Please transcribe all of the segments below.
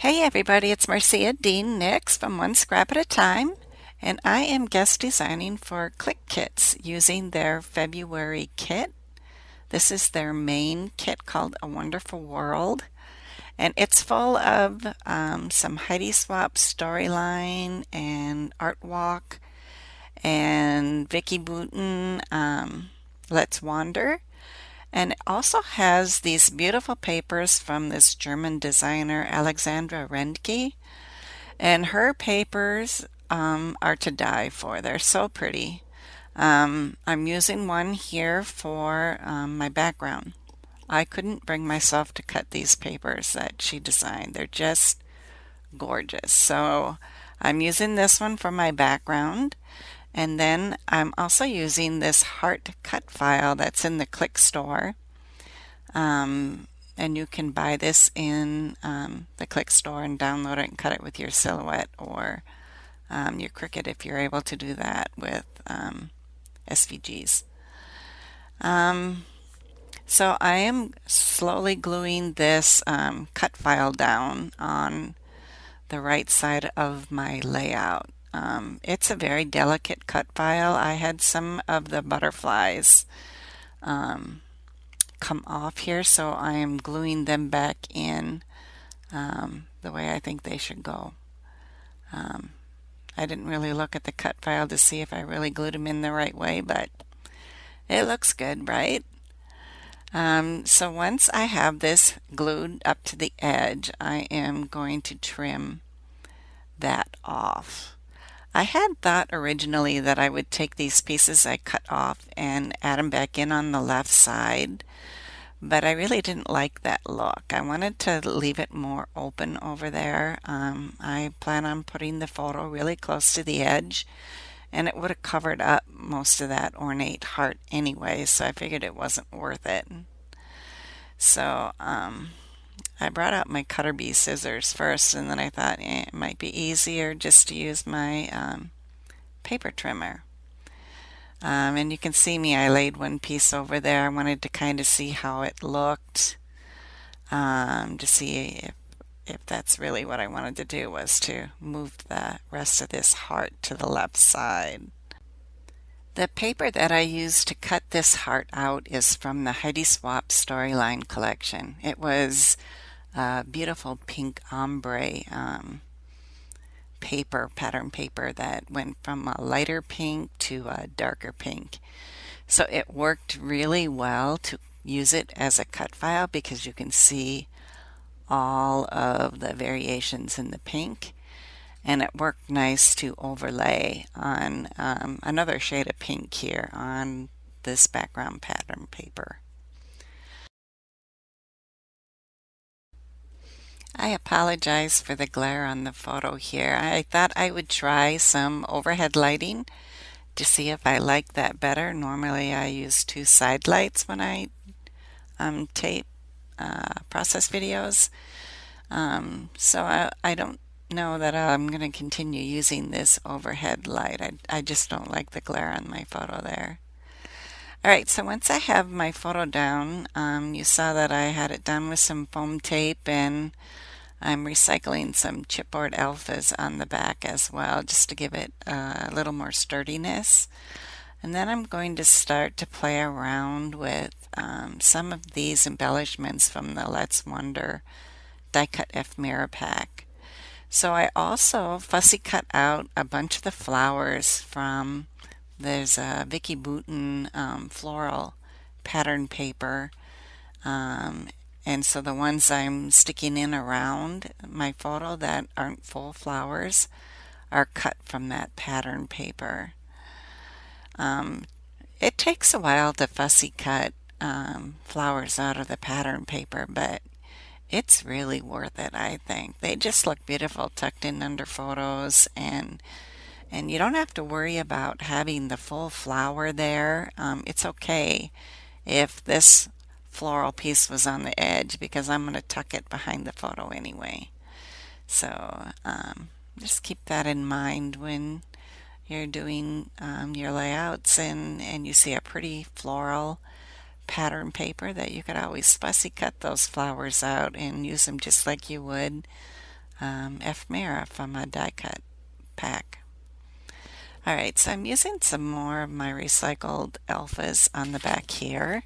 Hey everybody, it's Marcia Dehn-Nix from One Scrap at a Time, and I am guest designing for Clique Kits using their February kit. This is their main kit called A Wonderful World, and it's full of some Heidi Swapp storyline and art walk and Vicki Boutin Let's Wander. And it also has these beautiful papers from this German designer, Alexandra Renke. And her papers are to die for. They're so pretty. I'm using one here for my background. I couldn't bring myself to cut these papers that she designed. They're just gorgeous. So I'm using this one for my background. And then I'm also using this heart cut file that's in the Click store. And you can buy this in the Click store and download it and cut it with your Silhouette or your Cricut if you're able to do that with SVGs. So I am slowly gluing this cut file down on the right side of my layout. It's a very delicate cut file. I had some of the butterflies come off here, so I am gluing them back in the way I think they should go. I didn't really look at the cut file to see if I really glued them in the right way, but it looks good, right? So once I have this glued up to the edge, I am going to trim that off. I had thought originally that I would take these pieces I cut off and add them back in on the left side, but I really didn't like that look. I wanted to leave it more open over there. I plan on putting the photo really close to the edge, and it would have covered up most of that ornate heart anyway, so I figured it wasn't worth it. So I brought out my Cutter Bee scissors first, and then I thought it might be easier just to use my paper trimmer. And you can see me, I laid one piece over there. I wanted to kind of see how it looked, to see if that's really what I wanted to do, was to move the rest of this heart to the left side. The paper that I used to cut this heart out is from the Heidi Swapp Storyline collection. It was a beautiful pink ombre pattern paper that went from a lighter pink to a darker pink. So it worked really well to use it as a cut file because you can see all of the variations in the pink, and it worked nice to overlay on another shade of pink here on this background pattern paper. I apologize for the glare on the photo here. I thought I would try some overhead lighting to see if I like that better. Normally I use two side lights when I tape process videos. So I don't know that I'm going to continue using this overhead light. I just don't like the glare on my photo there. Alright, so once I have my photo down, you saw that I had it done with some foam tape, and I'm recycling some chipboard alphas on the back as well, just to give it a little more sturdiness. And then I'm going to start to play around with some of these embellishments from the Let's Wander die cut ephemera pack. So I also fussy cut out a bunch of the flowers from, there's a Vicki Boutin floral pattern paper. And so the ones I'm sticking in around my photo that aren't full flowers are cut from that pattern paper. It takes a while to fussy cut flowers out of the pattern paper, but it's really worth it, I think. They just look beautiful tucked in under photos, and you don't have to worry about having the full flower there. It's okay if this floral piece was on the edge because I'm going to tuck it behind the photo anyway. So just keep that in mind when you're doing your layouts and you see a pretty floral pattern paper, that you could always fussy cut those flowers out and use them just like you would ephemera from a die cut pack. Alright, so I'm using some more of my recycled alphas on the back here.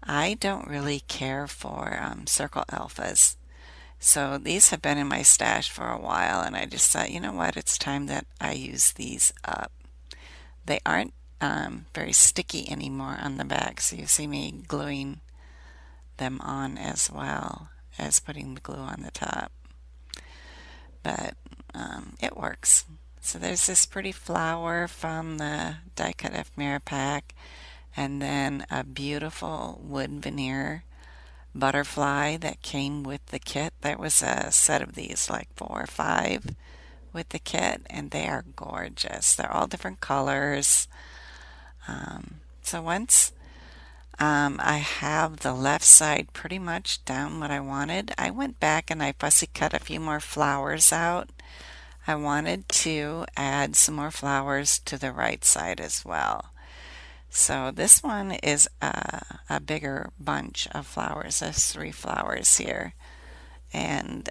I don't really care for circle alphas. So these have been in my stash for a while, and I just thought, you know what, it's time that I use these up. They aren't very sticky anymore on the back, so you see me gluing them on as well as putting the glue on the top. But it works. So there's this pretty flower from the die cut ephemera pack, and then a beautiful wood veneer butterfly that came with the kit. There was a set of these, like 4 or 5 with the kit, and they are gorgeous. They're all different colors. So once I have the left side pretty much down what I wanted, I went back and I fussy cut a few more flowers out. I wanted to add some more flowers to the right side as well. So this one is a bigger bunch of flowers. There's 3 flowers here, and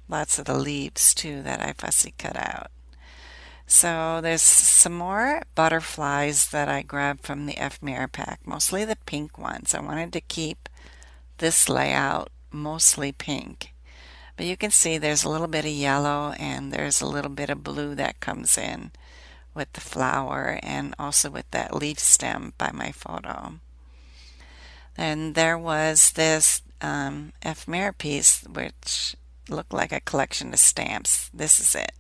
lots of the leaves too that I fussy cut out. So there's some more butterflies that I grabbed from the ephemera pack, mostly the pink ones. I wanted to keep this layout mostly pink. But you can see there's a little bit of yellow and there's a little bit of blue that comes in with the flower and also with that leaf stem by my photo. And there was this ephemera piece which looked like a collection of stamps. This is it.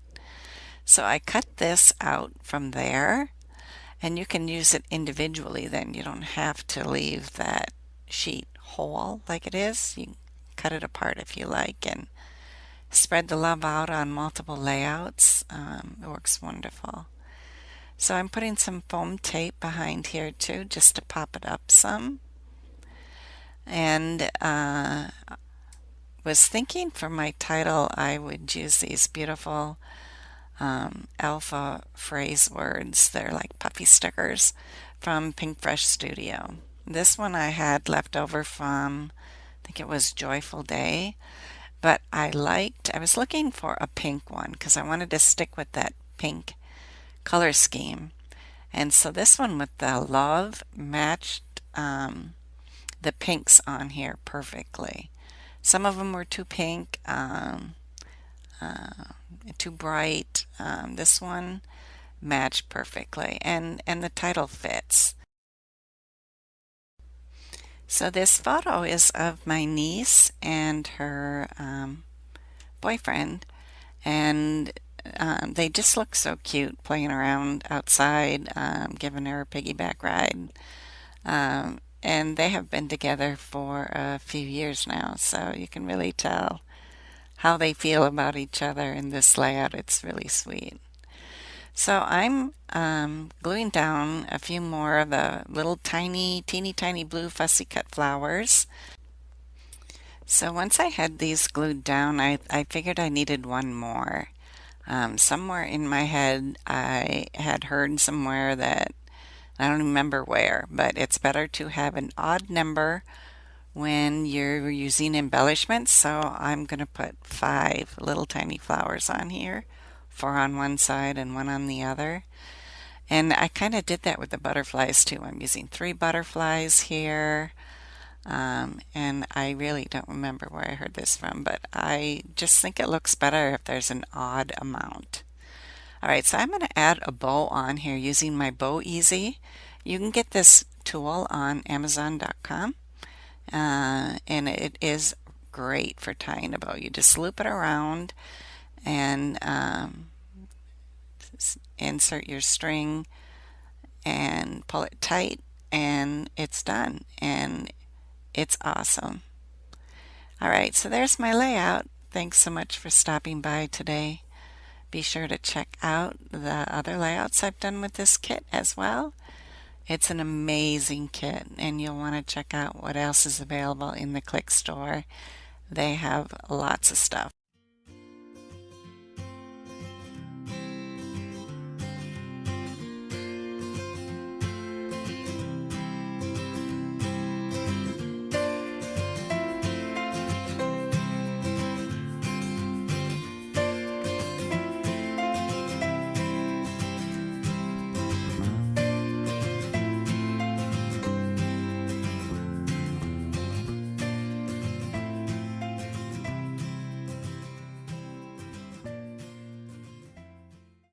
So I cut this out from there, and you can use it individually then. You don't have to leave that sheet whole like it is. You can cut it apart if you like and spread the love out on multiple layouts. It works wonderful. So I'm putting some foam tape behind here too, just to pop it up some. And was thinking for my title I would use these beautiful alpha phrase words. They're like puffy stickers from Pink Fresh Studio. This one I had left over from, I think it was Joyful Day. But I was looking for a pink one because I wanted to stick with that pink color scheme. And so this one with the love matched the pinks on here perfectly. Some of them were too pink, too bright. This one matched perfectly, and the title fits. So this photo is of my niece and her boyfriend, and they just look so cute playing around outside, giving her a piggyback ride. And they have been together for a few years now, so you can really tell how they feel about each other in this layout. It's really sweet. So I'm gluing down a few more of the little teeny tiny blue fussy cut flowers. So once I had these glued down, I figured I needed one more. Somewhere in my head, I had heard somewhere that, I don't remember where, but it's better to have an odd number when you're using embellishments. So I'm going to put 5 little tiny flowers on here. 4 on one side and 1 on the other. And I kind of did that with the butterflies too. I'm using 3 butterflies here. And I really don't remember where I heard this from, but I just think it looks better if there's an odd amount. Alright, so I'm going to add a bow on here using my Bow Easy. You can get this tool on Amazon.com, and it is great for tying a bow. You just loop it around and insert your string and pull it tight, and it's done, and it's awesome. Alright, so there's my layout. Thanks so much for stopping by today. Be sure to check out the other layouts I've done with this kit as well. It's an amazing kit, and you'll want to check out what else is available in the Clique store. They have lots of stuff.